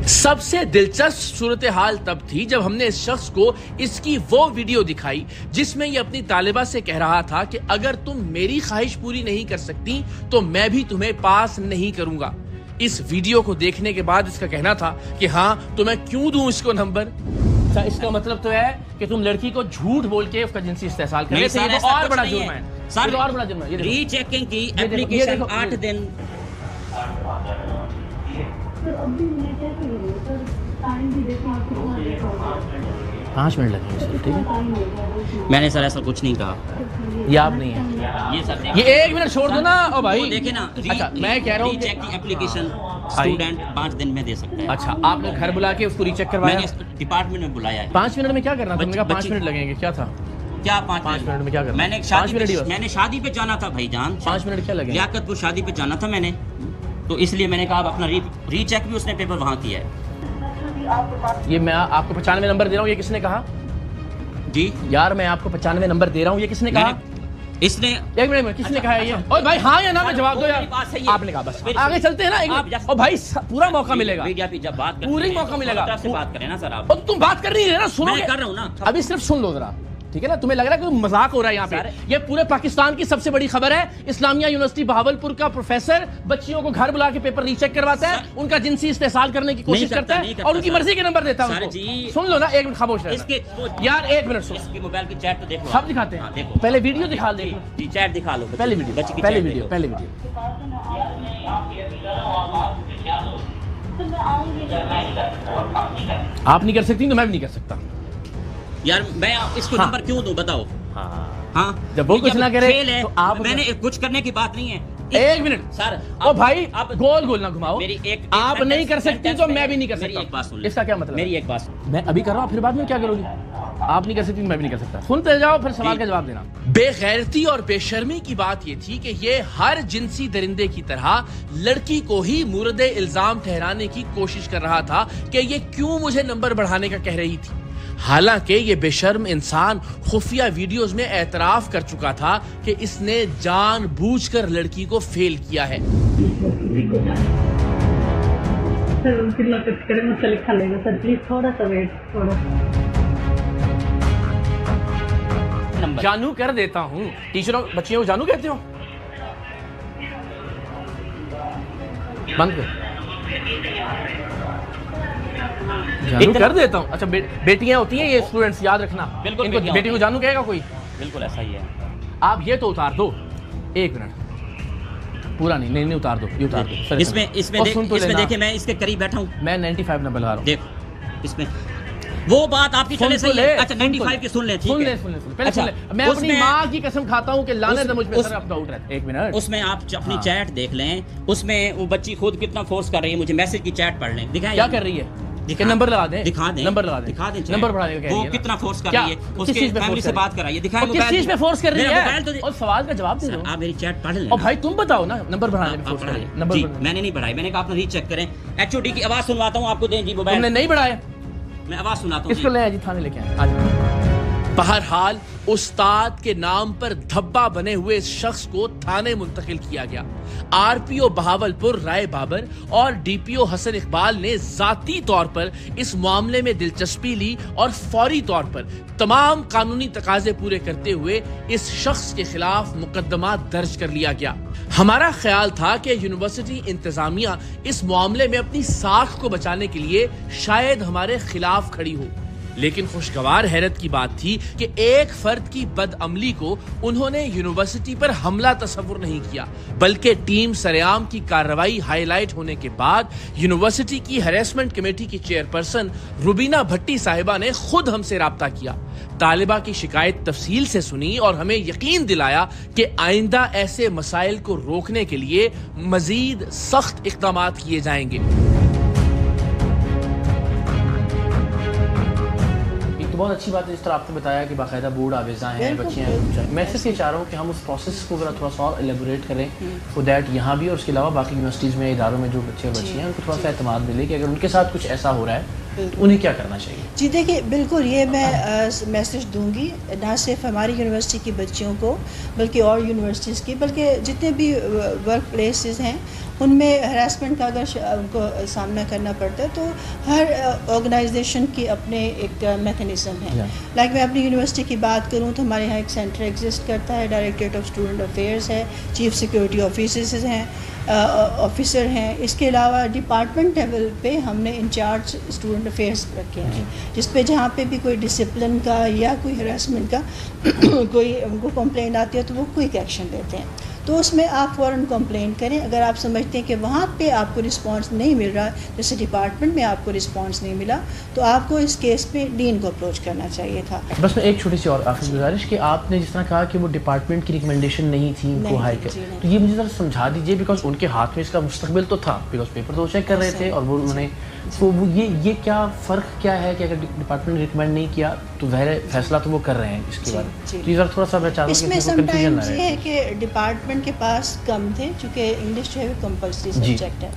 سب سے دلچسپ صورتحال تب تھی جب ہم نے اس شخص کو اس کی وہ ویڈیو دکھائی جس میں یہ اپنی طالبہ سے کہہ رہا تھا کہ اگر تم میری خواہش پوری نہیں کر سکتی تو میں بھی تمہیں پاس نہیں کروں گا۔ اس ویڈیو کو دیکھنے کے بعد اس کا کہنا تھا کہ ہاں تو میں کیوں دوں اس کو نمبر۔ اس کا مطلب تو ہے کہ تم لڑکی کو جھوٹ بول کے اس کا جنسی استحصال کر رہے تھے، یہ تو اور بڑا جرم ہے۔ یہ تو اور بڑا جرم ہے۔ ری چیکنگ کی اپلیکیشن 8 دن 5 منٹ لگیں گے، ٹھیک ہے؟ میں نے سر ایسا کچھ نہیں کہا، یہ آپ نہیں ہے، یہ سر یہ 1 منٹ چھوڑ دو نا۔ او بھائی دیکھیں نا، اچھا میں کہہ رہا ہوں ری چیک کی اپلیکیشن اسٹوڈنٹ 5 دن میں دے سکتا ہے۔ اچھا آپ نے گھر بلا کے اس کو ری چیک کروایا؟ میں نے ڈپارٹمنٹ میں بلایا ہے۔ 5 منٹ میں کیا کرنا تھا؟ تم نے کہا 5 منٹ لگیں گے، کیا تھا؟ کیا 5 منٹ میں کیا کرنا؟ میں نے شادی پہ جانا تھا بھائی جان، 5 منٹ کیا لگے؟ لیاقت پور شادی پہ جانا تھا میں نے، تو اس لیے میں نے کہا اپنا ری چیک بھی اس نے پیپر وہاں کیا ہے۔ یہ میں آپ کو 95 نمبر دے رہا ہوں، یہ کس نے کہا؟ جی یار میں آپ کو 95 نمبر دے رہا ہوں، یہ کس نے کہا؟ اس نے 1 منٹ میں کس نے کہا ہے یہ؟ اوہ بھائی ہاں یا نا میں جواب دو یار۔ آپ نے کہا بس آگے چلتے ہیں نا، اور بھائی پورا موقع ملے گا، میڈیا پہ جب بات کریں پوری موقع ملے گا، سے بات کریں نا سر آپ۔ اور تم بات کر رہی ہے نا، سنو میں کر رہا ہوں نا، ابھی صرف سن لو ذرا، ٹھیک ہے نا؟ تمہیں لگ رہا ہے کہ مذاق ہو رہا ہے یہاں پہ؟ یہ پورے پاکستان کی سب سے بڑی خبر ہے۔ اسلامیہ یونیورسٹی بہاولپور کا پروفیسر بچیوں کو گھر بلا کے پیپر ری چیک کرواتا ہے، ان کا جنسی استحصال کرنے کی کوشش کرتا ہے اور ان کی مرضی کے نمبر دیتا ہے ان کو۔ سن لو نا، 1 منٹ خاموش رہنا یار، 1 منٹ سن۔ اس کی موبائل کی چیٹ تو دیکھو، سب دکھاتے ہیں، پہلے ویڈیو دکھا دیں، جی چیٹ دکھا لو، پہلے ویڈیو۔ آپ نہیں کر سکتی تو میں بھی نہیں کر سکتا یار۔ میں اس کو نمبر کیوں دوں بتاؤ؟ ہاں جب وہ کچھ نہ کرے تو آپ، میں نے کچھ کرنے کی بات نہیں ہے۔ 1 منٹ سر او بھائی گول گول نہ گھماؤ، میری ایک آپ نہیں کر سکتی تو میں بھی نہیں کر میری ایک بات سکتا۔ سن لیں، اس کا کیا مطلب؟ میری ایک بات میں ابھی کر رہا ہوں، پھر بعد میں کیا کرو گی؟ آپ نہیں کر سکتی تو میں بھی نہیں کر سکتا۔ سنتے جاؤ پھر سوال کا جواب دینا۔ بے غیرتی اور بے شرمی کی بات یہ تھی کہ یہ ہر جنسی درندے کی طرح لڑکی کو ہی مورد الزام ٹھہرانے کی کوشش کر رہا تھا کہ یہ کیوں مجھے نمبر بڑھانے کا کہہ رہی تھی، حالانکہ یہ بے شرم انسان خفیہ ویڈیوز میں اعتراف کر چکا تھا کہ اس نے جان بوجھ کر لڑکی کو فیل کیا ہے۔ جانو کر دیتا ہوں، ٹیچروں بچیوں کو جانو کہتے ہو؟ بند کر، جانو کر دیتا ہوں۔ اچھا بیٹیاں ہوتی ہیں یہ اسٹوڈنٹس، یاد رکھنا، ان کو بیٹی کو جانو کہے گا کوئی؟ بالکل ایسا ہی ہے۔ آپ یہ تو اتار دو، 1 منٹ پورا نہیں اتار دو، یہ اتار دو۔ اس میں دیکھیں، میں اس کے قریب بیٹھا ہوں، میں 95 نمبر لگا رہا ہوں، دیکھ اس میں وہ بات آپ کی چلے صحیح ہے۔ اچھا 95 کی سن لیں، ٹھیک ہے؟ پہلے سن لیں۔ میں اپنی ماں کی قسم کھاتا ہوں کہ لعنت مجھ پہ سر اپ ڈاؤٹ رہتا ہے۔ 1 منٹ، اس میں آپ اپنی چیٹ دیکھ لیں، اس میں وہ بچی خود کتنا فورس کر رہی ہے، مجھے میسج کی چیٹ پڑھ لیں، دکھائیں کیا کر رہی ہے؟ نمبر لگا دیں، دکھا دیں، نمبر لگا دیں، نمبر بڑھا دیں۔ وہ کتنا فورس کر رہی ہے، اس کے فیملی سے بات کر رہی ہے، دکھائیں موبائل۔ کس چیز پہ فورس کر رہی ہے؟ اور سوال کا جواب دے دو۔ آپ میری چیٹ پڑھ لیں۔ اور بھائی تم بتاؤ نا، نمبر بڑھانے میں فورس کر رہی ہے؟ جی میں نے نہیں بڑھائی، میں نے کہا اپنا ری چیک کریں۔ ایچ او ڈی کی آواز سنواتا ہوں آپ کو، دیں جی موبائل۔ تم نے نہیں بڑھایا، میں آواز سناتا ہوں، اس کو لے آئے جی تھانے لے کے آئے۔ بہرحال استاد کے نام پر دھبا بنے ہوئے اس شخص کو تھانے منتقل کیا گیا۔ آر پی او بہاولپور رائے بابر اور ڈی پی او حسن اقبال نے ذاتی طور پر اس معاملے میں دلچسپی لی اور فوری طور پر تمام قانونی تقاضے پورے کرتے ہوئے اس شخص کے خلاف مقدمہ درج کر لیا گیا۔ ہمارا خیال تھا کہ یونیورسٹی انتظامیہ اس معاملے میں اپنی ساکھ کو بچانے کے لیے شاید ہمارے خلاف کھڑی ہو، لیکن خوشگوار حیرت کی بات تھی کہ ایک فرد کی بدعملی کو انہوں نے یونیورسٹی پر حملہ تصور نہیں کیا، بلکہ ٹیم سریعام کی کارروائی ہائی لائٹ ہونے کے بعد یونیورسٹی کی ہریسمنٹ کمیٹی کی چیئرپرسن روبینہ بھٹی صاحبہ نے خود ہم سے رابطہ کیا، طالبہ کی شکایت تفصیل سے سنی اور ہمیں یقین دلایا کہ آئندہ ایسے مسائل کو روکنے کے لیے مزید سخت اقدامات کیے جائیں گے۔ بہت اچھی بات ہے جس طرح آپ نے بتایا کہ باقاعدہ بورڈ آویزاں ہیں، بچیاں ہیں۔ میں صرف یہ چاہ رہا ہوں کہ ہم اس پروسیس کو ذرا تھوڑا سا اور ایلیبوریٹ کریں سو دیٹ یہاں بھی اور اس کے علاوہ باقی یونیورسٹیز میں، اداروں میں جو بچے اور بچی ہیں ان کو تھوڑا سا اعتماد ملے کہ اگر ان کے ساتھ کچھ ایسا ہو رہا ہے تو انہیں کیا کرنا چاہیے۔ جی دیکھیے بالکل یہ میں میسیج دوں گی نہ صرف ہماری یونیورسٹی کی بچیوں کو بلکہ اور یونیورسٹیز کی، بلکہ جتنے بھی ورک پلیسز ہیں ان میں ہراسمنٹ کا اگر ان کو سامنا کرنا پڑتا ہے تو ہر آرگنائزیشن کی اپنے ایک میکینزم ہے. لائک میں اپنی یونیورسٹی کی بات کروں تو ہمارے یہاں ایک سینٹر ایگزسٹ کرتا ہے, ڈائریکٹریٹ آف اسٹوڈنٹ افیئرس ہے, چیف سیکورٹی آفیسرز ہیں, آفیسر ہیں. اس کے علاوہ ڈپارٹمنٹ لیول پہ ہم نے انچارج اسٹوڈنٹ افیئرس رکھے ہیں, جس پہ جہاں پہ بھی کوئی ڈسپلن کا یا کوئی ہراسمنٹ کا کوئی ان کو کمپلینٹ آتی ہے تو وہ کوئک ایکشن لیتے ہیں. تو اس میں آپ فوراً کمپلین کریں. اگر آپ سمجھتے ہیں کہ وہاں پہ آپ کو رسپانس نہیں مل رہا, جیسے ڈپارٹمنٹ میں آپ کو رسپانس نہیں ملا, تو آپ کو اس کیس پہ ڈین کو اپروچ کرنا چاہیے تھا. بس میں ایک چھوٹی سی اور آخری گزارش کہ آپ نے جس طرح کہا کہ وہ ڈپارٹمنٹ کی ریکمنڈیشن نہیں تھی ان کو ہائر کر, تو یہ مجھے ذرا سمجھا دیجیے, بیکاز ان کے ہاتھ میں اس کا مستقبل تو تھا, بیکاز پیپر تو چیک کر رہے تھے, اور وہ انہوں نے تو یہ کیا فرق کیا ہے کہ اگر ڈپارٹمنٹ نے ریکمینڈ نہیں کیا تو ظاہر فیصلہ تو وہ کر رہے ہیں اس کے بارے میں. تو یہ ذرا تھوڑا سا میں چاہتا ہوں اس میں سم ٹائمز یہ ہے کہ ڈپارٹمنٹ کے پاس کم تھے, چونکہ انگلش جو ہے کمپلسری سبجیکٹ ہے,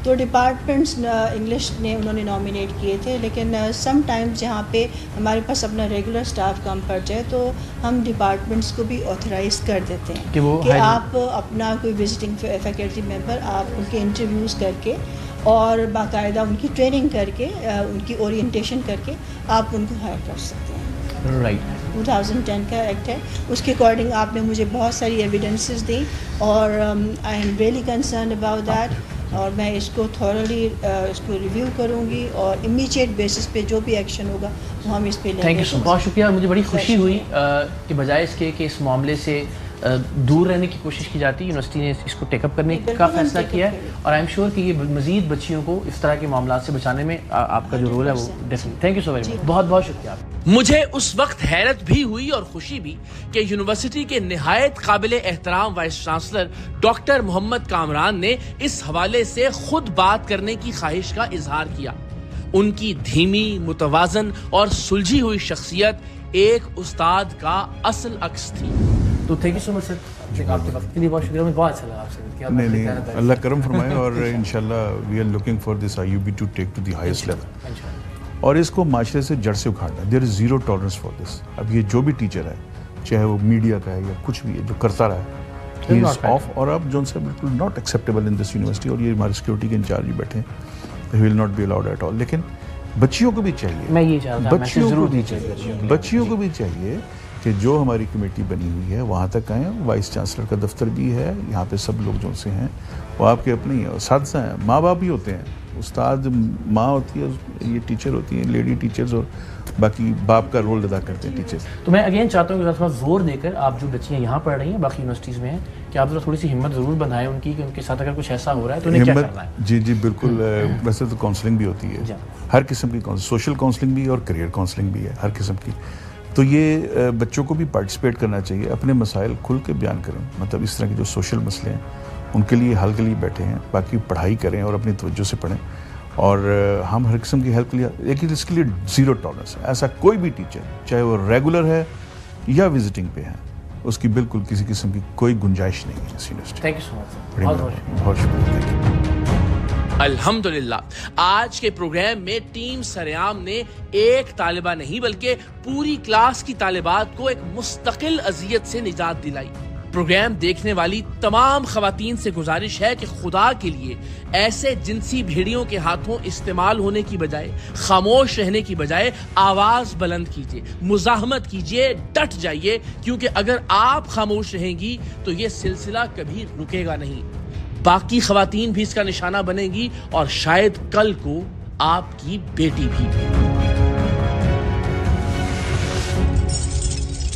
تو ڈپارٹمنٹس انگلش نے انہوں نے نامینیٹ کیے تھے. لیکن سم ٹائمز جہاں پہ ہمارے پاس اپنا ریگولر اسٹاف کم پڑ جائے تو ہم ڈپارٹمنٹس کو بھی آتھورائز کر دیتے ہیں کہ آپ اپنا کوئی وزٹنگ فیکلٹی ممبر آپ ان کے انٹرویوز کر کے اور باقاعدہ ان کی ٹریننگ کر کے, ان کی اورینٹیشن کر کے آپ ان کو ہائر کر سکتے ہیں. رائٹ 2010 کا ایکٹ ہے, اس کے اکارڈنگ آپ نے مجھے بہت ساری ایویڈنسز دیں, اور I am really concerned about that, اور میں اس کو تھورلی اس کو ریویو کروں گی, اور امیجیٹ بیسس پہ جو بھی ایکشن ہوگا وہ ہم اس پہ لیں گے. تھینک یو سو, بہت شکریہ. مجھے بڑی خوشی ہوئی کہ بجائے اس کے کہ اس معاملے سے دور رہنے کی کوشش کی جاتی, یونیورسٹی نے اس کو ٹیک اپ کرنے کا فیصلہ کیا ہے, اور آئی ایم شیور کہ یہ مزید بچیوں کو اس طرح کے معاملات سے بچانے میں آپ کا جو رول ہے وہ definitely. Thank you so very much, بہت بہت شکریہ. مجھے اس وقت حیرت بھی ہوئی اور خوشی بھی کہ یونیورسٹی کے نہایت قابل احترام وائس چانسلر ڈاکٹر محمد کامران نے اس حوالے سے خود بات کرنے کی خواہش کا اظہار کیا. ان کی دھیمی, متوازن اور سلجھی ہوئی شخصیت ایک استاد کا اصل عکس تھی. تو تھینک یو سو مچ سر, آپ کے وقت کے لیے بہت شکریہ. مجھے بہت اچھا لگا آپ سے. نہیں, اللہ کرم فرمائے, اور انشاءاللہ we are looking for this IUB to take to the highest level, اور اس کو معاشرے سے جڑ سے اکھاڑنا. There is zero tolerance for this. اب یہ جو بھی ٹیچر ہے, چاہے وہ میڈیا کا ہے یا کچھ بھی ہے, جو کرتا رہا ہے ہی از آف, اور اب جو سے بالکل not acceptable in this university. اور یہ ہمارے سیکورٹی کے انچارج بھی بیٹھے ہیں, he will not be allowed at all. لیکن بچیوں کو بھی چاہیے, میں یہ چاہتا ہوں بچیوں کو بھی چاہیے کہ جو ہماری کمیٹی بنی ہوئی ہے وہاں تک آئیں. وائس چانسلر کا دفتر بھی ہے یہاں پہ, سب لوگ جو سے ہیں وہ آپ کے اپنے ہی ہیں, اساتذہ ہیں, ماں باپ بھی ہوتے ہیں. استاد ماں ہوتی ہے, یہ ٹیچر ہوتی ہیں, لیڈی ٹیچرز, اور باقی باپ کا رول ادا کرتے ہیں ٹیچرز. تو میں اگین چاہتا ہوں کہ تھوڑا زور دے کر آپ جو بچیاں یہاں پڑھ رہی ہیں باقی یونیورسٹیز میں ہیں, کہ آپ ذرا تھوڑی سی ہمت ضرور بندھائیں ان کی, کہ ان کے ساتھ اگر کچھ ایسا ہو رہا ہے تو انہیں کیا کرنا ہے. جی بالکل. ویسے تو کاؤنسلنگ بھی ہوتی ہے, ہر قسم کی سوشل کاؤنسلنگ بھی اور کریئر کاؤنسلنگ بھی ہے, ہر قسم کی. تو یہ بچوں کو بھی پارٹیسپیٹ کرنا چاہیے, اپنے مسائل کھل کے بیان کریں. مطلب اس طرح کے جو سوشل مسئلے ہیں ان کے لیے حل کے لیے بیٹھے ہیں, باقی پڑھائی کریں اور اپنی توجہ سے پڑھیں, اور ہم ہر قسم کی ہیلپ کے لیے, لیکن اس کے لیے زیرو ٹالرنس ہے. ایسا کوئی بھی ٹیچر, چاہے وہ ریگولر ہے یا وزٹنگ پہ ہے, اس کی بالکل کسی قسم کی کوئی گنجائش نہیں ہے اس یونیورسٹی. تھینک یو سو مچ, بہت شکریہ. الحمدللہ آج کے پروگرام میں ٹیم سریام نے ایک طالبہ نہیں بلکہ پوری کلاس کی طالبات کو ایک مستقل اذیت سے نجات دلائی. پروگرام دیکھنے والی تمام خواتین سے گزارش ہے کہ خدا کے لیے ایسے جنسی بھیڑیوں کے ہاتھوں استعمال ہونے کی بجائے, خاموش رہنے کی بجائے آواز بلند کیجیے, مزاحمت کیجیے, ڈٹ جائیے, کیونکہ اگر آپ خاموش رہیں گی تو یہ سلسلہ کبھی رکے گا نہیں. باقی خواتین بھی اس کا نشانہ بنے گی, اور شاید کل کو آپ کی بیٹی بھی.